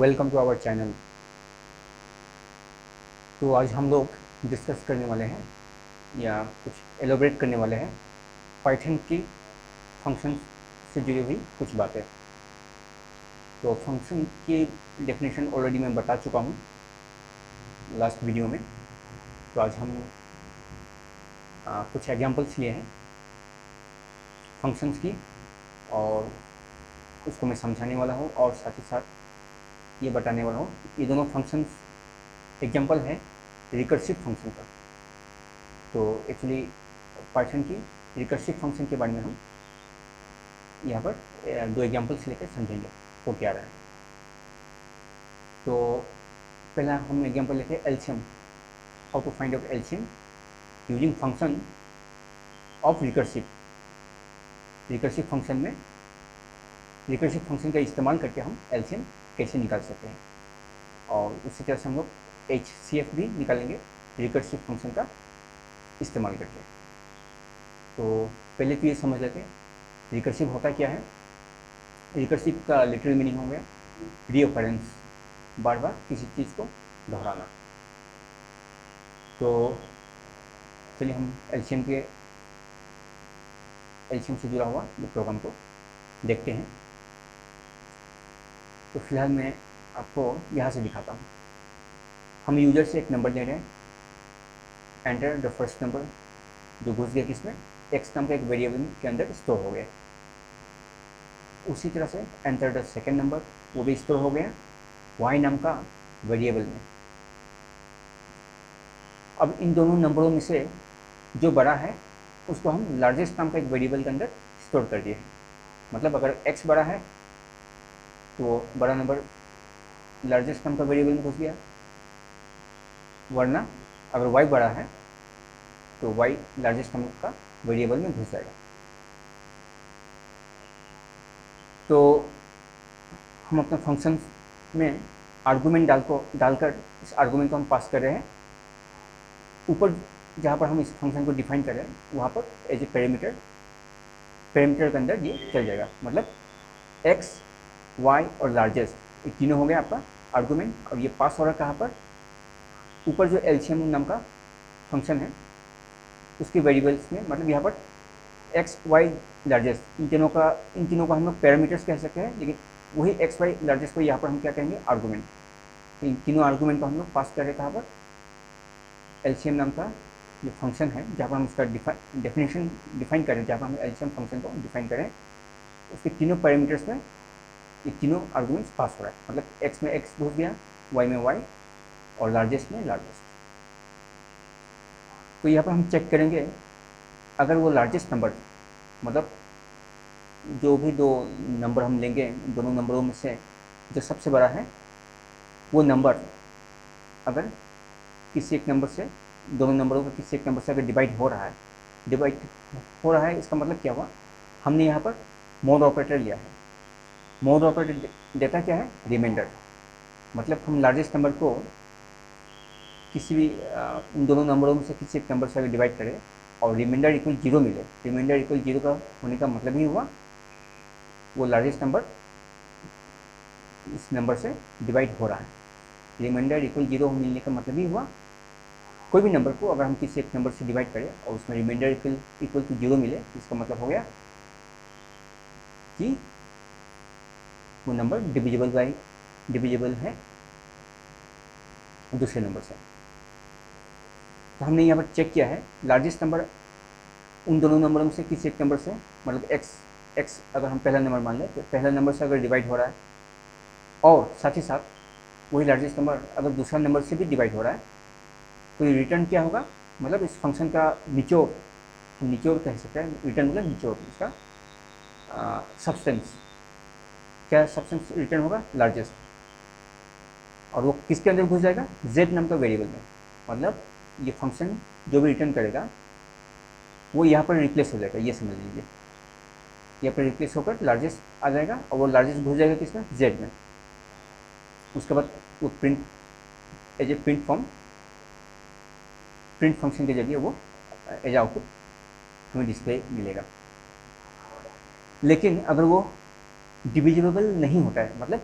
Welcome to our channel. तो आज हम लोग डिस्कस करने वाले हैं या कुछ एलोबरेट करने वाले हैं पाइथन की फंक्शन से जुड़ी हुई कुछ बातें। तो फंक्शन की डेफिनेशन ऑलरेडी मैं बता चुका हूँ लास्ट वीडियो में। तो आज हम कुछ एग्जांपल्स लिए हैं फंक्शंस की और उसको मैं समझाने वाला हूँ और साथ ही साथ ये बताने वाला हूँ ये दोनों फंक्शंस एग्जांपल है रिकर्सिव फंक्शन का। तो एक्चुअली पाइथन की रिकर्सिव फंक्शन के बारे में हम यहाँ पर दो एग्जांपल्स लेकर समझेंगे वो क्या रहा है। तो पहला हम एग्जांपल लेते हैं LCM, how to find out LCM using function of recursive function में रिकर्सिव फंक्शन का इस्तेमाल करके हम एलसीएम कैसे निकाल सकते हैं और उसी तरह से हम लोग HCF भी निकालेंगे रिकर्सिव फंक्शन का इस्तेमाल करके। तो पहले तो ये समझ लेते हैं रिकर्सिव होता क्या है। रिकर्सिव का लिटरल मीनिंग हो गया रीअकरेंस, बार बार किसी चीज़ को दोहराना। तो चलिए हम एलसीएम से जुड़ा हुआ जो प्रोग्राम को देखते हैं। तो फिलहाल मैं आपको यहाँ से दिखाता हूँ। हम यूजर से एक नंबर ले रहे हैं, एंटर द फर्स्ट नंबर जो घुस गया किसमें एक्स नाम का एक वेरिएबल के अंदर स्टोर हो गया। उसी तरह से एंटर द सेकेंड नंबर, वो भी स्टोर हो गया वाई नाम का वेरिएबल में। अब इन दोनों नंबरों में से जो बड़ा है उसको हम लार्जेस्ट नाम का एक वेरिएबल के अंदर स्टोर कर दिए। मतलब अगर एक्स बड़ा है तो बड़ा नंबर लार्जेस्ट नाम का वेरिएबल में घुस गया, वरना अगर वाई बड़ा है तो वाई लार्जेस्ट नंबर का वेरिएबल में घुस जाएगा। तो हम अपने फंक्शन में आर्गूमेंट डालकर इस आर्गूमेंट को हम पास कर रहे हैं। ऊपर जहाँ पर हम इस फंक्शन को डिफाइन कर रहे हैं वहाँ पर एज ए पैरामीटर के अंदर ये चल जाएगा। मतलब एक्स, वाई और लार्जेस्ट ये तीनों हो गया आपका आर्गूमेंट। और ये पास हो रहा है कहाँ पर, ऊपर जो एलसीएम नाम का फंक्शन है उसके वेरिएबल्स में। मतलब यहाँ पर एक्स, वाई, लार्जेस्ट इन तीनों को हम लोग पैरामीटर्स कह सकते हैं, लेकिन वही एक्स, वाई, लार्जेस्ट को यहाँ पर हम क्या कहेंगे आर्गूमेंट। तो इन तीनों आर्गूमेंट को हम लोग पास कर रहे हैं कहाँ पर एलसीएम नाम का जो फंक्शन है, जहाँ पर हम उसका डेफिनेशन डिफाइन करें, जहाँ पर हम एलसीएम फंक्शन को डिफाइन करें उसके तीनों पैरामीटर्स में ये तीनों आर्गूमेंट्स पास हो रहा है। मतलब एक्स में एक्स घुस गया, वाई में वाई और लार्जेस्ट में लार्जेस्ट। तो यहाँ पर हम चेक करेंगे अगर वो लार्जेस्ट नंबर, मतलब जो भी दो नंबर हम लेंगे दोनों नंबरों में से जो सबसे बड़ा है वो नंबर अगर किसी एक नंबर से, दोनों नंबरों का किसी एक नंबर से अगर डिवाइड हो रहा है, इसका मतलब क्या हुआ, हमने यहाँ पर मोड ऑपरेटर लिया है। मोड ऑपरेटर देता क्या है, रिमाइंडर। मतलब हम लार्जेस्ट नंबर को किसी भी उन दोनों नंबरों में से किसी एक नंबर से अगर डिवाइड करें और रिमाइंडर इक्वल 0 मिले, रिमाइंडर इक्वल 0 का होने का मतलब ही हुआ वो लार्जेस्ट नंबर इस नंबर से डिवाइड हो रहा है। रिमाइंडर इक्वल 0 मिलने का मतलब ही हुआ कोई भी नंबर को अगर हम किसी एक नंबर से डिवाइड करें और उसमें रिमाइंडर इक्वल टू 0 मिले, इसका मतलब हो गया कि वो नंबर डिविजिबल है दूसरे नंबर से। तो हमने यहाँ पर चेक किया है लार्जेस्ट नंबर उन दोनों नंबरों में से किसी एक नंबर से, मतलब एक्स अगर हम पहला नंबर मान लें तो पहला नंबर से अगर डिवाइड हो रहा है और साथ ही साथ वही लार्जेस्ट नंबर अगर दूसरा नंबर से भी डिवाइड हो रहा है तो ये रिटर्न क्या होगा, मतलब इस फंक्शन का निचोड़ कह सकते हैं। रिटर्न मतलब निचोड़, इसका सब्सटेंस क्या सब्सटेंस रिटर्न होगा, लार्जेस्ट। और वो किसके अंदर घुस जाएगा, z नाम का वेरिएबल में। मतलब ये फंक्शन जो भी रिटर्न करेगा वो यहाँ पर रिप्लेस हो जाएगा, ये समझ लीजिए। यहाँ पर रिप्लेस होकर लार्जेस्ट आ जाएगा और वो लार्जेस्ट घुस जाएगा किसमें, z में। उसके बाद वो print as a print function के जरिए वो एज आउटपुट हमें डिस्प्ले मिलेगा। लेकिन अगर वो डिविजिबल नहीं होता है, मतलब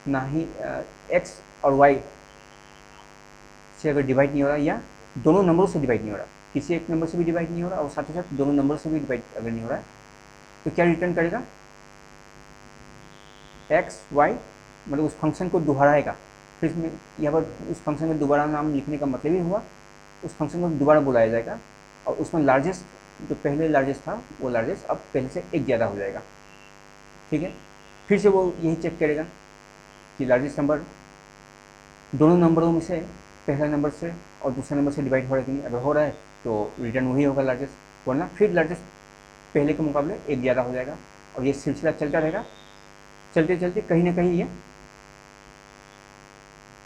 ना ही एक्स और वाई से अगर डिवाइड नहीं हो रहा, या दोनों नंबरों से डिवाइड नहीं हो रहा, किसी एक नंबर से भी डिवाइड नहीं हो रहा और साथ ही साथ दोनों नंबर से भी डिवाइड अगर नहीं हो रहा है, तो क्या रिटर्न करेगा, एक्स वाई, मतलब उस फंक्शन को दोहराएगा। फिर इसमें यहाँ पर उस फंक्शन में दोबारा नाम लिखने का मतलब ही हुआ, उस फंक्शन को दोबारा बुलाया जाएगा और उसमें लार्जेस्ट जो पहले लार्जेस्ट था वो लार्जेस्ट अब पहले से एक ज़्यादा हो जाएगा। ठीक है, फिर से वो यही चेक करेगा कि लार्जेस्ट नंबर दोनों नंबरों में से पहला नंबर से और दूसरा नंबर से डिवाइड हो रहा है कि नहीं। अगर हो रहा है तो रिटर्न वही होगा लार्जेस्ट, वरना फिर लार्जेस्ट पहले के मुकाबले एक ज़्यादा हो जाएगा। और ये सिलसिला चलता रहेगा, चलते चलते कहीं ना कहीं ये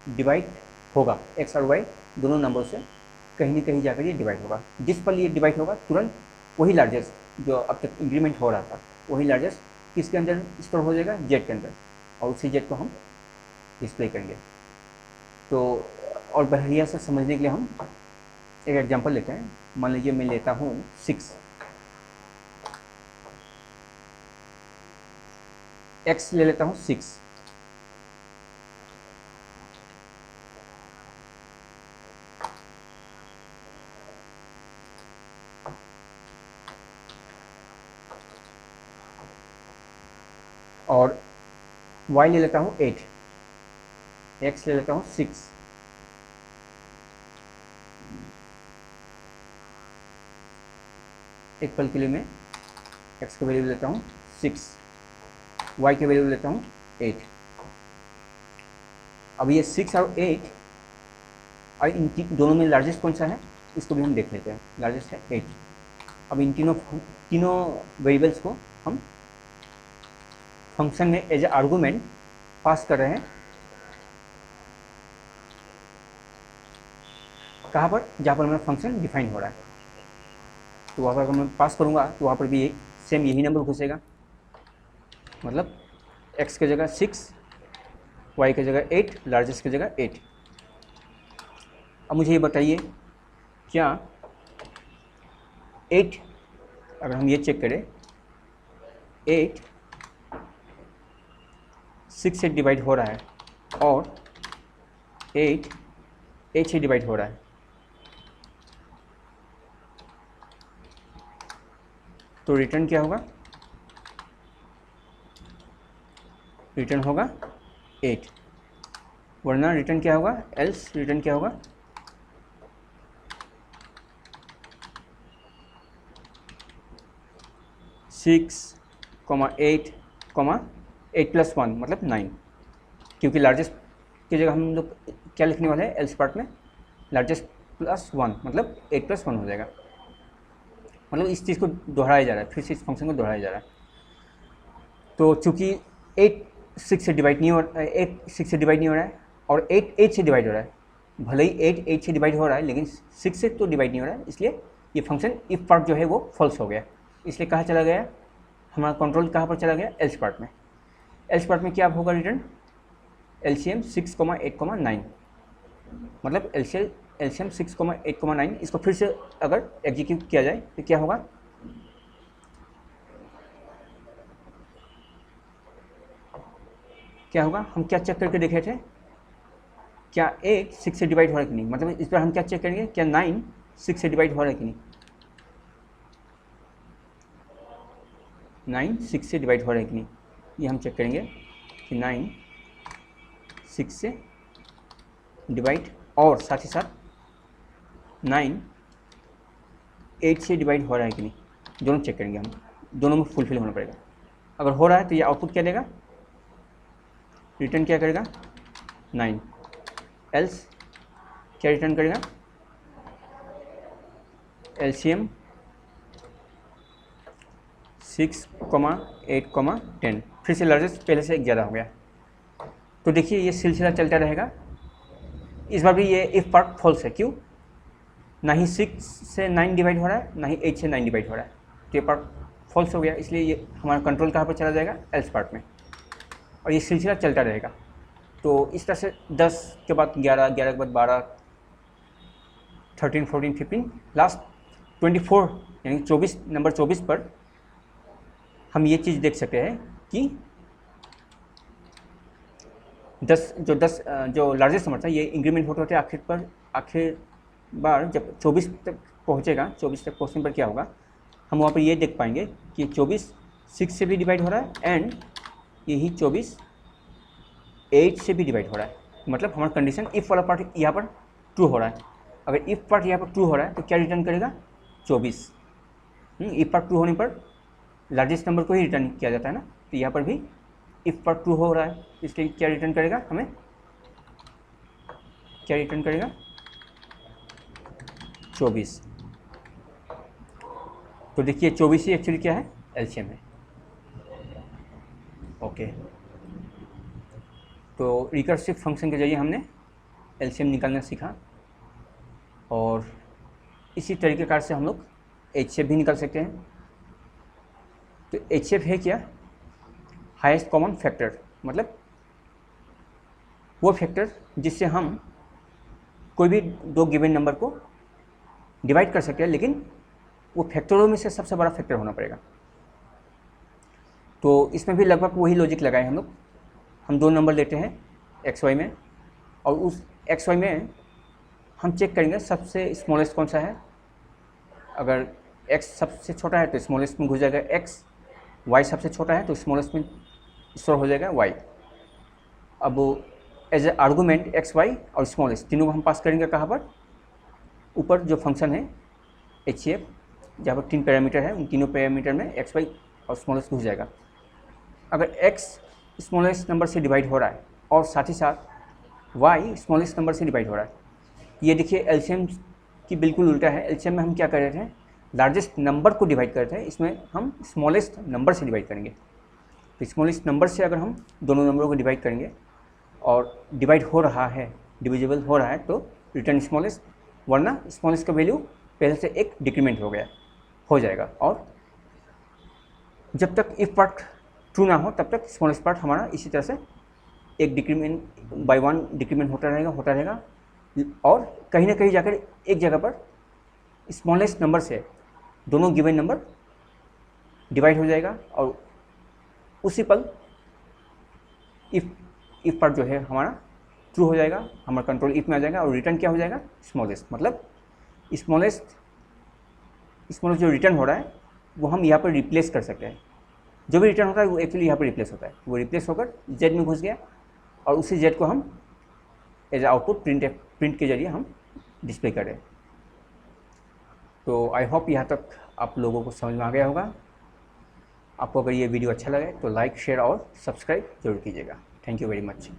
डिवाइड होगा, एक्स और वाई दोनों नंबरों से कहीं ना कहीं जाकर ये डिवाइड होगा। जिस पर ये डिवाइड होगा तुरंत वही लार्जेस्ट जो अब तक इंक्रीमेंट हो रहा था वही लार्जेस्ट किसके अंदर स्टोर हो जाएगा, जेड के अंदर, और उसी जेड को हम डिस्प्ले करेंगे। तो और बढ़िया से समझने के लिए हम एक एग्जांपल लेते हैं। मान लीजिए मैं लेता हूँ 6, एक्स ले लेता हूँ 6, और y ले लेता हूँ 8, x ले लेता हूँ 6, एक पल के लिए मैं x का वैल्यू लेता हूँ 6, y के वैल्यू लेता हूँ 8। अब ये 6 और 8 और इन दोनों में लार्जेस्ट कौन सा है इसको भी हम देख लेते हैं। लार्जेस्ट है 8। अब इन तीनों वेरिएबल्स को हम फंक्शन में एज ए आर्गूमेंट पास कर रहे हैं। कहाँ पर, जहाँ पर मेरा फंक्शन डिफाइन हो रहा है। तो वहाँ पर अगर मैं पास करूँगा तो वहाँ पर भी सेम यही नंबर घुसेगा, मतलब x की जगह 6, y की जगह 8, लार्जेस्ट की जगह 8। अब मुझे ये बताइए क्या 8, अगर हम ये चेक करें 8 6 से डिवाइड हो रहा है और 8 8 से डिवाइड हो रहा है, तो रिटर्न क्या होगा, रिटर्न होगा 8, वरना रिटर्न क्या होगा, एल्स रिटर्न क्या होगा, 6, 8, 8 + 1 मतलब 9, क्योंकि लार्जेस्ट की जगह हम लोग क्या लिखने वाले हैं एल्स पार्ट में, लार्जेस्ट +1 मतलब 8 + 1 हो जाएगा। मतलब इस चीज़ को दोहराया जा रहा है, फिर से इस फंक्शन को दोहराया जा रहा है। तो चूंकि 8 6 से डिवाइड नहीं हो रहा है, 8 6 से डिवाइड नहीं हो रहा है और 8 8 से डिवाइड हो रहा है, भले ही 8 8 से डिवाइड हो रहा है लेकिन 6 से तो डिवाइड नहीं हो रहा है, इसलिए ये फंक्शन इफ पार्ट जो है वो फॉल्स हो गया। इसलिए कहाँ चला गया हमारा कंट्रोल, कहाँ पर चला गया, एल्स पार्ट में। एल्स पार्ट में क्या होगा रिटर्न, एलसीएम 6, 8, 9, मतलब एलसीएम 6, 8, 9। इसको फिर से अगर एग्जीक्यूट किया जाए तो क्या होगा, क्या होगा, हम क्या चेक करके देखे थे, क्या 8 6 से डिवाइड हो रहा है कि नहीं। मतलब इस पर हम क्या चेक करेंगे, क्या 9 6 से डिवाइड हो रहा है कि नहीं, 9 6 से डिवाइड हो रहा है कि नहीं, ये हम चेक करेंगे कि 9 6 से डिवाइड, और साथ ही साथ 9 8 से डिवाइड हो रहा है कि नहीं, दोनों चेक करेंगे हम, दोनों में फुलफिल होना पड़ेगा। अगर हो रहा है तो ये आउटपुट क्या देगा, रिटर्न क्या करेगा 9, एल्स क्या रिटर्न करेगा, एलसीएम 6, 8, 10, फिर से लार्जेस्ट पहले से एक ज़्यादा हो गया। तो देखिए ये सिलसिला चलता रहेगा। इस बार भी ये इफ पार्ट फॉल्स है, क्यों, ना ही 6 से 9 डिवाइड हो रहा है ना ही 8 से 9 डिवाइड हो रहा है, तो ये पार्ट फॉल्स हो गया। इसलिए ये हमारा कंट्रोल कहाँ पर चला जाएगा, एल्स पार्ट में, और ये सिलसिला चलता रहेगा। तो इस तरह से 10 के बाद 11, 11 के बाद 12, 13, 14, 15, लास्ट 24 यानी 24 नंबर 24 पर हम ये चीज़ देख सकते हैं कि 10 जो लार्जेस्ट नंबर था ये इंक्रीमेंट होते होते आखिर बार जब 24 तक पहुँचेगा, 24 तक पहुँचने पर क्या होगा, हम वहाँ पर ये देख पाएंगे कि 24 6 से भी डिवाइड हो रहा है एंड यही 24 8 से भी डिवाइड हो रहा है। मतलब हमारा कंडीशन इफ़ वाला पार्ट यहाँ पर ट्रू हो रहा है। अगर इफ़ पार्ट यहाँ पर ट्रू हो रहा है तो क्या रिटर्न करेगा, 24। इफ़ पार्ट ट्रू होने पर लार्जेस्ट नंबर को ही रिटर्न किया जाता है ना, तो यहाँ पर भी इफ़ पार्ट ट्रू हो रहा है, इसलिए क्या रिटर्न करेगा, हमें क्या रिटर्न करेगा, 24। तो देखिए 24 ही एक्चुअली क्या है, एलसीएम है। ओके, तो रिकर्सिव फंक्शन के जरिए हमने एलसीएम निकालना सीखा और इसी तरीक़ेकार से हम लोग एचसीएफ भी निकाल सकते हैं। तो एचसीएफ है क्या, हाईएस्ट कॉमन फैक्टर, मतलब वो फैक्टर जिससे हम कोई भी दो गिवन नंबर को डिवाइड कर सकते हैं, लेकिन वो फैक्टरों में से सबसे बड़ा फैक्टर होना पड़ेगा। तो इसमें भी लगभग वही लॉजिक लगाए हम लोग। हम दो नंबर लेते हैं एक्स वाई में और उस एक्स वाई में हम चेक करेंगे सबसे स्मॉलेस्ट कौन सा है। अगर x सबसे छोटा है तो स्मॉलेस्ट में घुस जाएगा x, y सबसे छोटा है तो स्मॉलेस्ट में स्टोर हो जाएगा y। अब as a argument x y और स्मॉलेस्ट तीनों को हम पास करेंगे कहाँ पर, ऊपर जो फंक्शन है एच एफ, जहाँ पर 3 पैरामीटर है, उन तीनों पैरामीटर में एक्स वाई और स्मॉलेस्ट घुस जाएगा। अगर x स्मॉलेस्ट नंबर से डिवाइड हो रहा है और साथ ही साथ y स्मॉलेस्ट नंबर से डिवाइड हो रहा है, ये देखिए एलसीएम की बिल्कुल उल्टा है। एलसीएम में हम क्या कर रहे थे, लार्जेस्ट नंबर को डिवाइड कर रहे थे, इसमें हम स्मॉलेस्ट नंबर से डिवाइड करेंगे। तो स्मॉलेस्ट नंबर से अगर हम दोनों नंबरों को डिवाइड करेंगे और डिवाइड हो रहा है, डिविजिबल हो रहा है, तो रिटर्न स्मॉलेस्ट, वरना स्मॉलेस्ट का वैल्यू पहले से एक डिक्रीमेंट हो जाएगा। और जब तक इफ पार्ट ट्रू ना हो तब तक स्मॉलेस्ट पार्ट हमारा इसी तरह से एक डिक्रीमेंट बाय 1 डिक्रीमेंट होता रहेगा और कहीं ना कहीं जाकर एक जगह पर स्मॉलेस्ट नंबर से दोनों गिवन नंबर डिवाइड हो जाएगा और उसी पल इफ पार्ट जो है हमारा ट्रू हो जाएगा, हमारा कंट्रोल इफ में आ जाएगा और रिटर्न क्या हो जाएगा, स्मॉलेस्ट। मतलब स्मॉलेस्ट जो रिटर्न हो रहा है वो हम यहाँ पर रिप्लेस कर सकते हैं। जो भी रिटर्न होता है वो एक्चुअली यहाँ पर रिप्लेस होता है, वो रिप्लेस होकर जेड में घुस गया और उसी जेड को हम एज आउटपुट प्रिंट के जरिए हम डिस्प्ले करें। तो आई होप यहाँ तक आप लोगों को समझ में आ गया होगा। आपको अगर ये वीडियो अच्छा लगे तो लाइक, शेयर और सब्सक्राइब जरूर कीजिएगा। Thank you very much.